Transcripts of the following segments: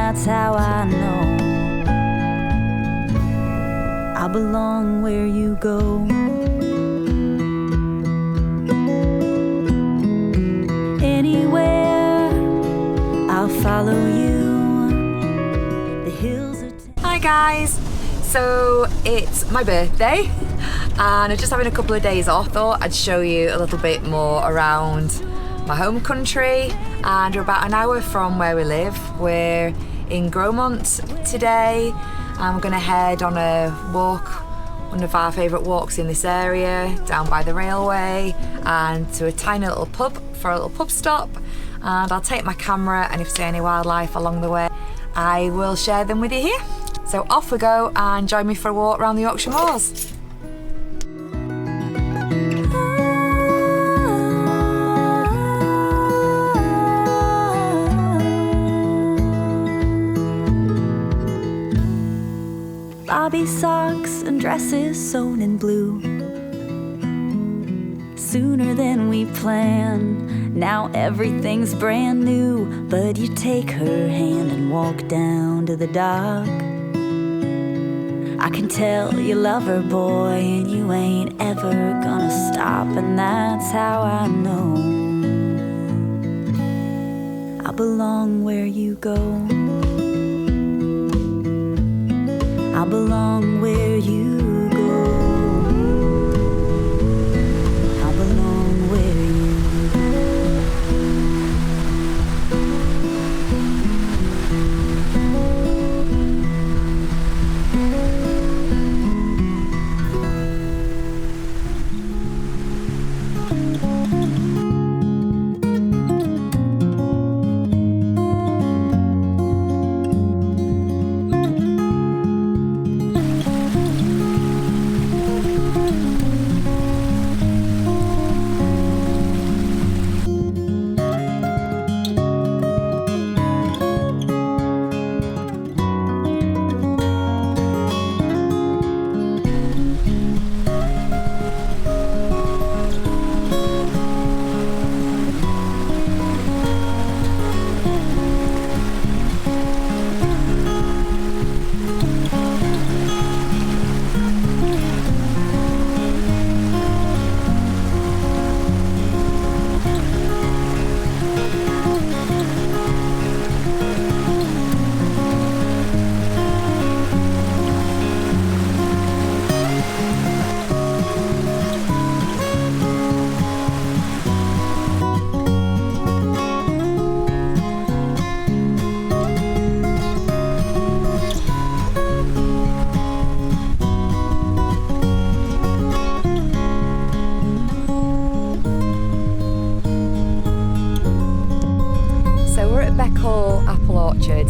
that's how I know I belong where you go. Anywhere, I'll follow you. The hills are... Hi guys! So it's my birthday and I'm just having a couple of days off. Thought I'd show you a little bit more around my home country, and we're about an hour from where we live. We're in Grosmont today and we're going to head on a walk, one of our favourite walks in this area, down by the railway and to a tiny little pub for a little pub stop. And I'll take my camera, and if I see any wildlife along the way I will share them with you here. So off we go and join me for a walk around the Yorkshire Moors. Bobby socks and dresses sewn in blue. Sooner than we planned, now everything's brand new. But you take her hand and walk down to the dock. I can tell you love her, boy, and you ain't ever gonna stop. And that's how I know I belong where you go. I belong where you go. I belong where you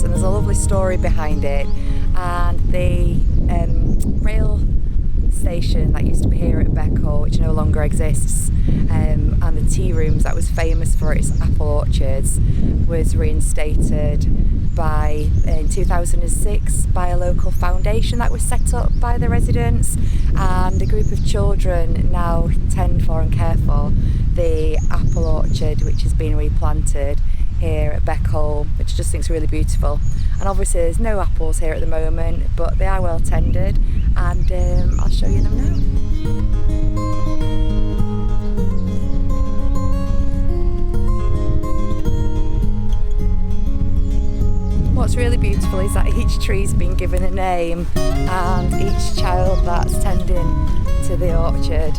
and there's a lovely story behind it. And the rail station that used to be here at Beckhall, which no longer exists, and the tea rooms that was famous for its apple orchards, was reinstated in 2006 by a local foundation that was set up by the residents, and a group of children now tend for and care for the apple orchard, which has been replanted here at Beckhall, which I just think is really beautiful. And obviously there's no apples here at the moment, but they are well tended, and I'll show you them now. What's really beautiful is that each tree's been given a name, and each child that's tending to the orchard.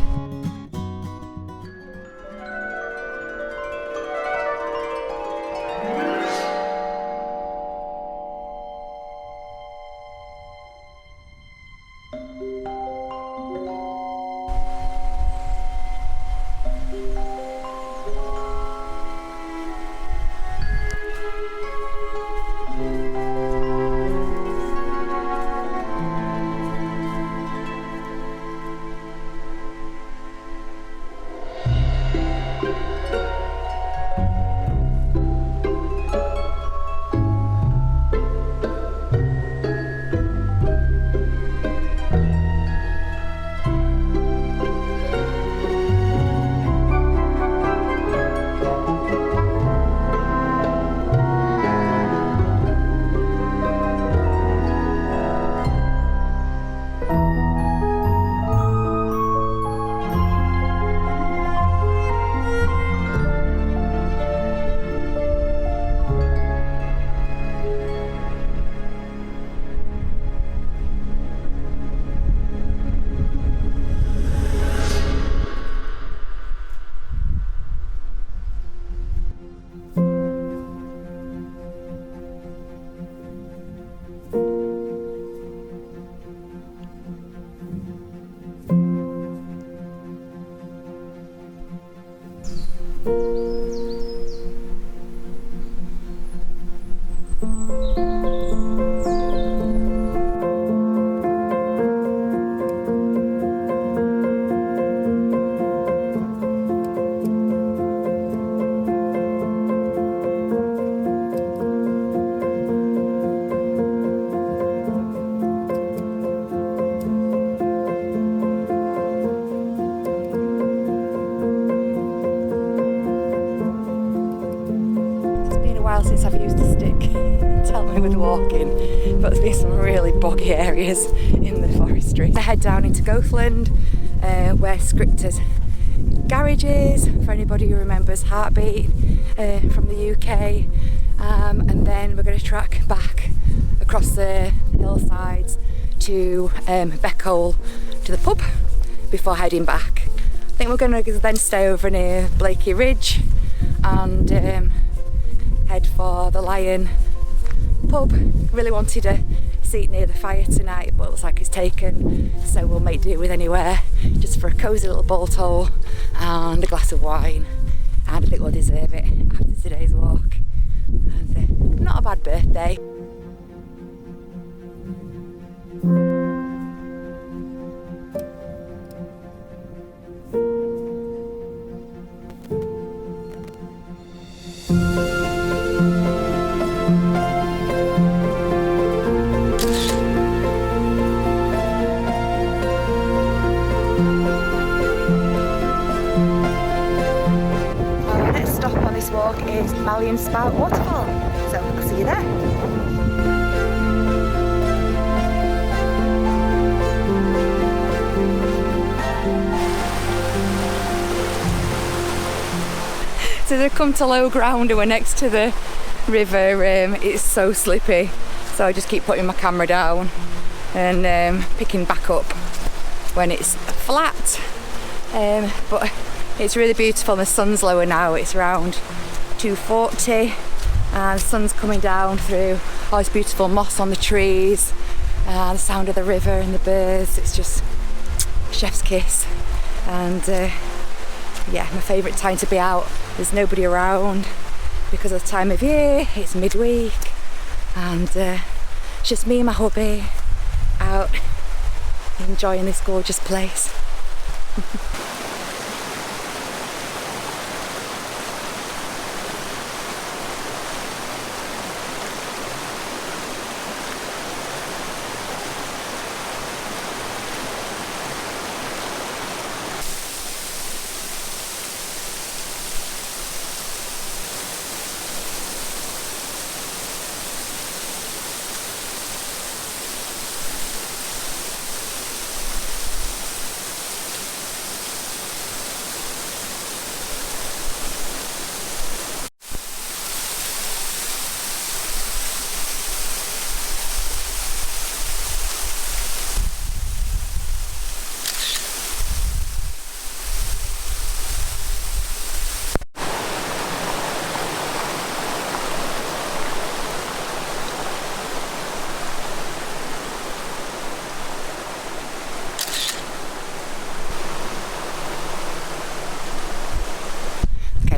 once I've used a stick to help me with walking, but there's been some really boggy areas in the forestry. I head down into Goathland, where Scriptor's garage is, for anybody who remembers Heartbeat from the UK, and then we're going to track back across the hillsides to Beckhole, to the pub, before heading back. I think we're going to then stay over near Blakey Ridge and head for the Lion pub. Really wanted a seat near the fire tonight, but it looks like it's taken, so we'll make do with anywhere, just for a cosy little bolt hole and a glass of wine, and I think we'll deserve it after today's walk. And not a bad birthday. Our next stop on this walk is Malyan Spout Waterfall, so I'll see you there. So they've come to low ground and we're next to the river. It's so slippy, so I just keep putting my camera down and picking back up when it's flat. But it's really beautiful and the sun's lower now. It's around 2:40 and the sun's coming down through all this beautiful moss on the trees and the sound of the river and the birds. It's just chef's kiss. And yeah, my favourite time to be out. There's nobody around because of the time of year. It's midweek and it's just me and my hubby out enjoying this gorgeous place.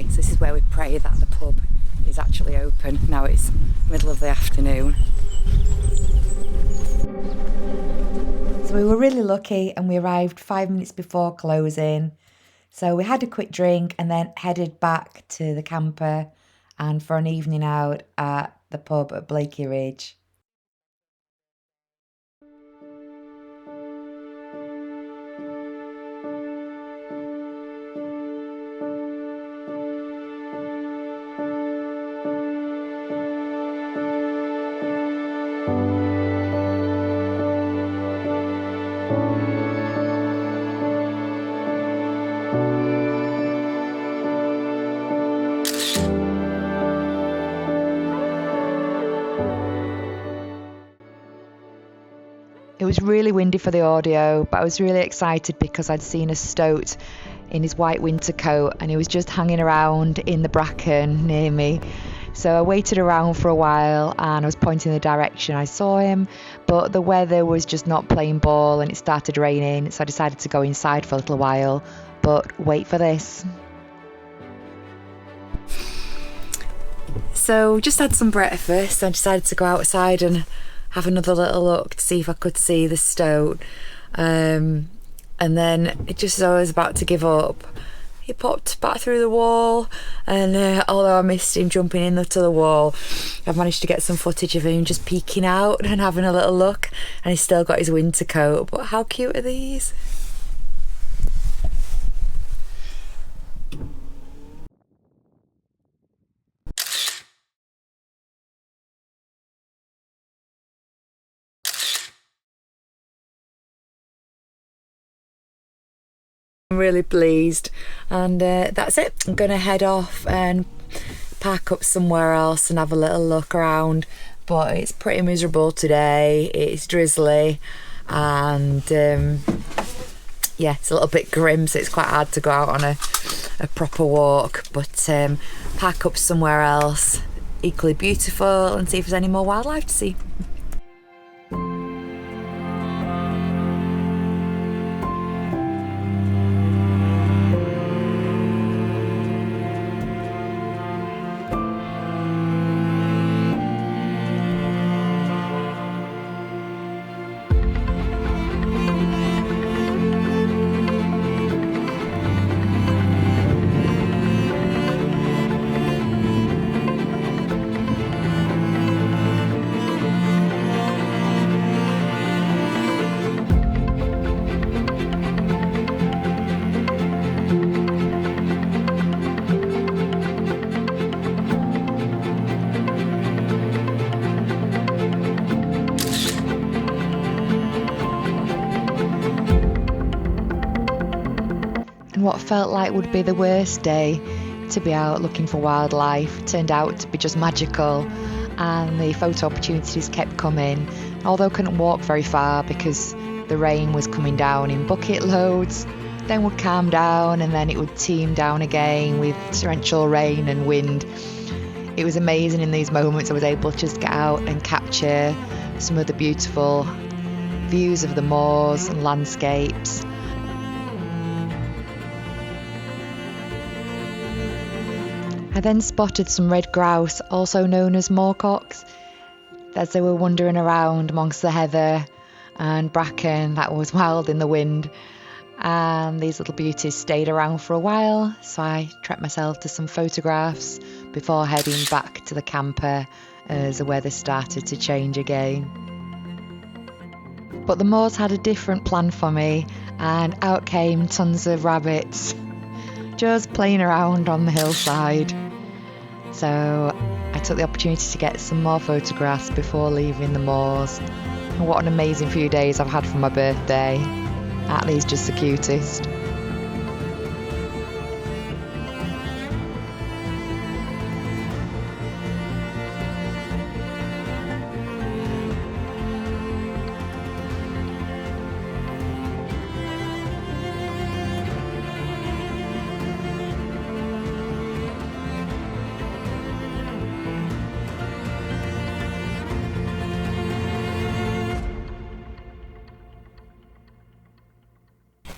So this is where we pray that the pub is actually open. Now it's middle of the afternoon. So we were really lucky and we arrived 5 minutes before closing. So we had a quick drink and then headed back to the camper and for an evening out at the pub at Blakey Ridge. It was really windy for the audio, but I was really excited because I'd seen a stoat in his white winter coat and he was just hanging around in the bracken near me. So I waited around for a while and I was pointing the direction I saw him, but the weather was just not playing ball and it started raining, so I decided to go inside for a little while. But wait for this. So just had some breakfast. I decided to go outside and have another little look to see if I could see the stoat. And then just as I was about to give up, he popped back through the wall, and although I missed him jumping into the wall, I've managed to get some footage of him just peeking out and having a little look, and he's still got his winter coat. But how cute are these? I'm really pleased. And that's it. I'm going to head off and park up somewhere else and have a little look around. But it's pretty miserable today. It's drizzly and yeah, it's a little bit grim, so it's quite hard to go out on a proper walk. But park up somewhere else, equally beautiful, and see if there's any more wildlife to see. What felt like would be the worst day to be out looking for wildlife turned out to be just magical, and the photo opportunities kept coming, although I couldn't walk very far because the rain was coming down in bucket loads, then would calm down and then it would team down again with torrential rain and wind. It was amazing in these moments I was able to just get out and capture some of the beautiful views of the moors and landscapes. I then spotted some red grouse, also known as moorcocks, as they were wandering around amongst the heather and bracken that was wild in the wind. And these little beauties stayed around for a while, so I treated myself to some photographs before heading back to the camper as the weather started to change again. But the moors had a different plan for me, and out came tons of rabbits just playing around on the hillside. So I took the opportunity to get some more photographs before leaving the moors. And what an amazing few days I've had for my birthday. Artlist's just the cutest.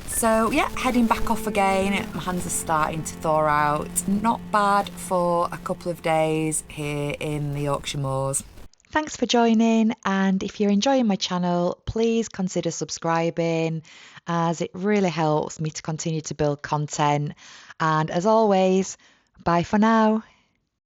So yeah, heading back off again. My hands are starting to thaw out. Not bad for a couple of days here in the Yorkshire Moors. Thanks for joining, and if you're enjoying my channel, please consider subscribing, as it really helps me to continue to build content. And as always, bye for now.